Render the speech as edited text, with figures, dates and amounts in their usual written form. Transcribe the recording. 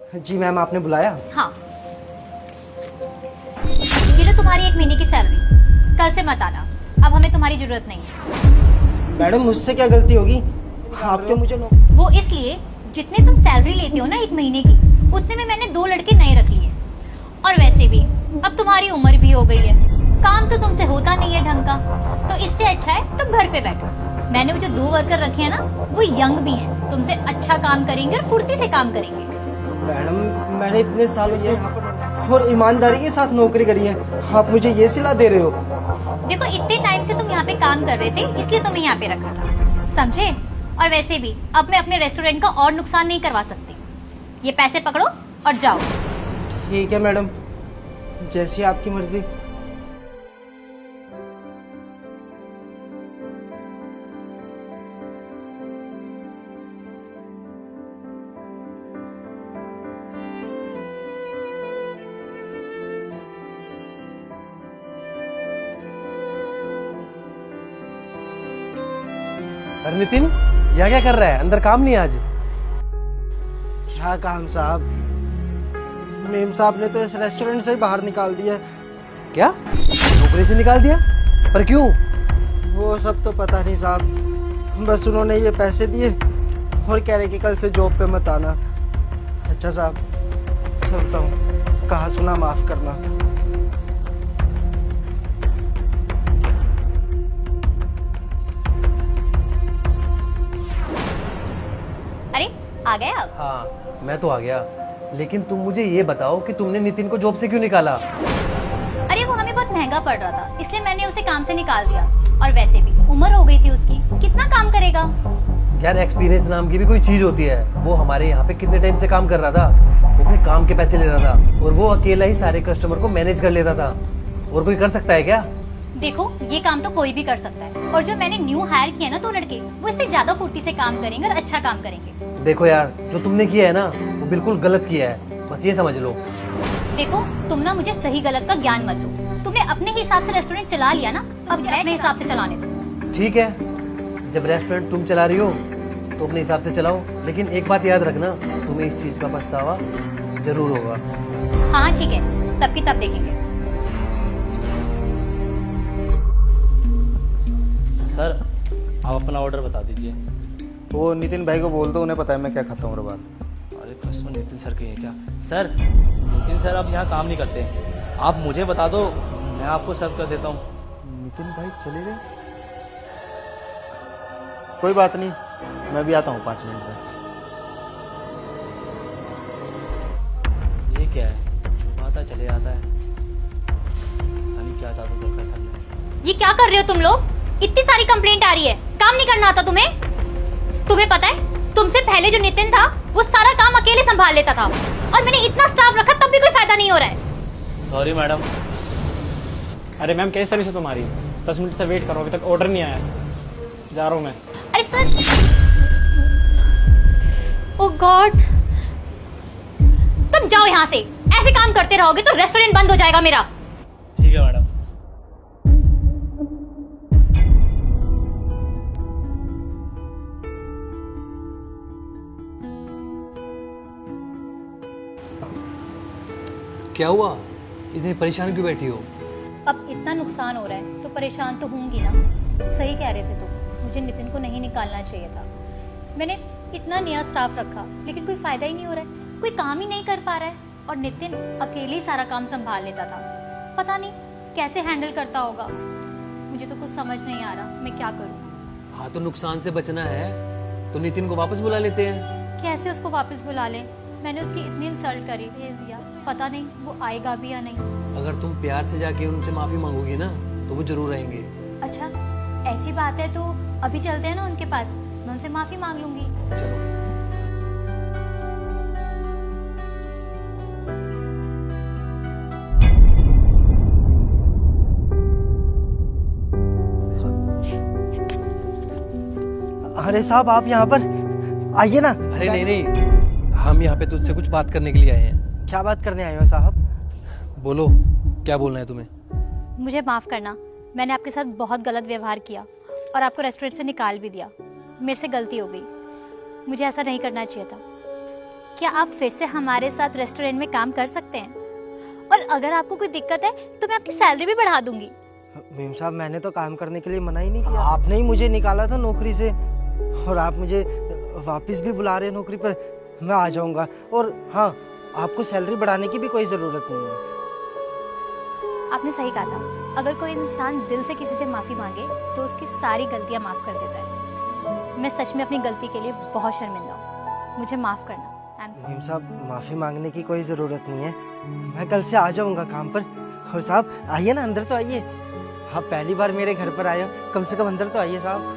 जी ma'am, आपने बुलाया? हाँ, ये लो तुम्हारी 1 महीने की सैलरी, कल से मत आना, अब हमें तुम्हारी जरूरत नहीं है। मैडम मुझसे क्या गलती होगी? आप तो मुझे वो इसलिए जितने तुम सैलरी लेते हो ना 1 महीने की, उतने में मैंने 2 लड़के नए रख लिए। और वैसे भी अब तुम्हारी उम्र भी हो गई है, काम तो तुमसे होता नहीं है ढंग का, तो इससे अच्छा है तुम घर पे बैठो। मैंने वो जो 2 वर्कर रखे हैं ना, वो यंग भी हैं, तुमसे अच्छा काम करेंगे और फुर्ती से काम करेंगे। मैडम, मैंने इतने सालों से यहाँ पर और ईमानदारी के साथ नौकरी करी है, आप मुझे ये सिला दे रहे हो? देखो इतने टाइम से तुम यहाँ पे काम कर रहे थे, इसलिए तुम्हें यहाँ पे रखा था, समझे? और वैसे भी अब मैं अपने रेस्टोरेंट का और नुकसान नहीं करवा सकती। ये पैसे पकड़ो और जाओ। ठीक है मैडम, जैसी आपकी मर्जी। अरे नितिन, यहाँ क्या कर रहा है? अंदर काम नहीं है आज? क्या काम साहब, मेम साहब ने तो इस रेस्टोरेंट से ही बाहर निकाल दिया। क्या नौकरी से निकाल दिया? पर क्यों? वो सब तो पता नहीं साहब, बस उन्होंने ये पैसे दिए और कह रहे कि कल से जॉब पे मत आना। अच्छा साहब, चलता हूँ, कहा सुना माफ करना। अरे आ गए आप? हाँ, मैं तो आ गया, लेकिन तुम मुझे ये बताओ कि तुमने नितिन को जॉब से क्यों निकाला? अरे वो हमें बहुत महंगा पड़ रहा था, इसलिए मैंने उसे काम से निकाल दिया। और वैसे भी उम्र हो गई थी उसकी, कितना काम करेगा? यार एक्सपीरियंस नाम की भी कोई चीज होती है। वो हमारे यहाँ पे कितने टाइम से काम कर रहा था, वो अपने काम के पैसे ले रहा था, और वो अकेला ही सारे कस्टमर को मैनेज कर लेता था। और कोई कर सकता है क्या? देखो ये काम तो कोई भी कर सकता है, और जो मैंने न्यू हायर किया ना 2 लड़के, वो इससे ज्यादा फुर्ती से काम करेंगे और अच्छा काम करेंगे। देखो यार, जो तुमने किया है ना, वो बिल्कुल गलत किया है, बस ये समझ लो। देखो तुम ना मुझे सही गलत का ज्ञान मत दो, तुमने अपने हिसाब से रेस्टोरेंट चला लिया ना, अब मुझे अपने हिसाब से चलाने दो। ठीक है, जब रेस्टोरेंट तुम चला रही हो तो अपने हिसाब से चलाओ, लेकिन एक बात याद रखना, तुम्हें इस चीज का पछतावा जरूर होगा। हाँ ठीक है, तब की तब देखेंगे। सर आप अपना ऑर्डर बता दीजिए। वो नितिन भाई को बोल दो, उन्हें पता है मैं क्या खाता हूँ हर बार। अरे कस्टमर नितिन सर के हैं क्या? सर नितिन सर आप यहाँ काम नहीं करते, आप मुझे बता दो, मैं आपको सर्व कर देता हूँ। नितिन भाई चले गए? कोई बात नहीं, मैं भी आता हूँ 5 मिनट में। ये क्या है, जो आता चले जाता है, पता नहीं क्या जादू कर रखा है सर ने। ये क्या कर रहे हो तुम लोग? इतनी सारी कंप्लेंट आ रही है, काम नहीं करना आता तुम्हें? तुम्हें पता है तुमसे पहले जो नितिन था वो सारा काम अकेले संभाल लेता था, और मैंने इतना स्टाफ रखा तब भी कोई फायदा नहीं हो रहा है। Sorry madam. अरे मैम कैसी सर्विस है तुम्हारी? 10 मिनट से वेट करो, अभी तक ऑर्डर नहीं आया, जा रहा हूँ मैं। अरे सर, ओह गॉड, तुम जाओ यहाँ से, ऐसे काम करते रहोगे तो रेस्टोरेंट बंद हो जाएगा मेरा। ठीक है मैडम। क्या हुआ, इतनी परेशान क्यों बैठी हो? अब इतना नुकसान हो रहा है तो परेशान तो होंगी ना। सही कह रहे थे तुम, मुझे नितिन को नहीं निकालना चाहिए था। मैंने इतना नया स्टाफ रखा लेकिन कोई फायदा ही नहीं हो रहा है, कोई काम ही नहीं कर पा रहा है, और नितिन अकेले ही सारा काम संभाल लेता था। पता नहीं कैसे हैंडल करता होगा, मुझे तो कुछ समझ नहीं आ रहा मैं क्या करूँ। हाँ तो नुकसान से बचना है तो नितिन को वापस बुला लेते हैं। कैसे उसको वापस बुला लें? मैंने उसकी इतनी इंसल्ट करी, भेज दिया, पता नहीं वो आएगा भी या नहीं। अगर तुम प्यार से जाके उनसे माफी मांगोगी ना तो वो जरूर आएंगे। अच्छा ऐसी बात है तो अभी चलते हैं ना उनके पास, मैं उनसे माफी मांग लूंगी। चलो। अरे साहब, आप यहाँ पर आइए ना। अरे नहीं नहीं, हम यहाँ पे तुझसे कुछ बात करने के लिए आए हैं। क्या बात करने आए हो साहब? बोलो, क्या बोलना है तुम्हें? मुझे माफ़ करना, मैंने आपके साथ बहुत गलत व्यवहार किया और आपको रेस्टोरेंट से निकाल भी दिया। मेरे से गलती हो गई, मुझे ऐसा नहीं करना चाहिए था। क्या आप फिर से हमारे साथ रेस्टोरेंट में काम कर सकते हैं? और अगर आपको कोई दिक्कत है तो मैं आपकी सैलरी भी बढ़ा दूंगी। मीम साहब, मैंने तो काम करने के लिए मना ही नहीं किया। आपने ही मुझे निकाला था नौकरी से, और आप मुझे वापस भी बुला रहे हैं नौकरी पर। मैं आ जाऊंगा। और हाँ, आपको सैलरी बढ़ाने की भी कोई ज़रूरत नहीं है। आपने सही कहा था, अगर कोई इंसान दिल से किसी से माफ़ी मांगे तो उसकी सारी गलतियां माफ़ कर देता है। मैं सच में अपनी गलती के लिए बहुत शर्मिंदा हूँ, मुझे माफ़ करना। I am sorry. मीम साहब, माफ़ी मांगने की कोई ज़रूरत नहीं है। मैं कल से आ जाऊंगा काम पर। और साहब आइए ना, अंदर तो आइए। आप पहली बार मेरे घर पर आए हो, कम से कम अंदर तो आइए साहब।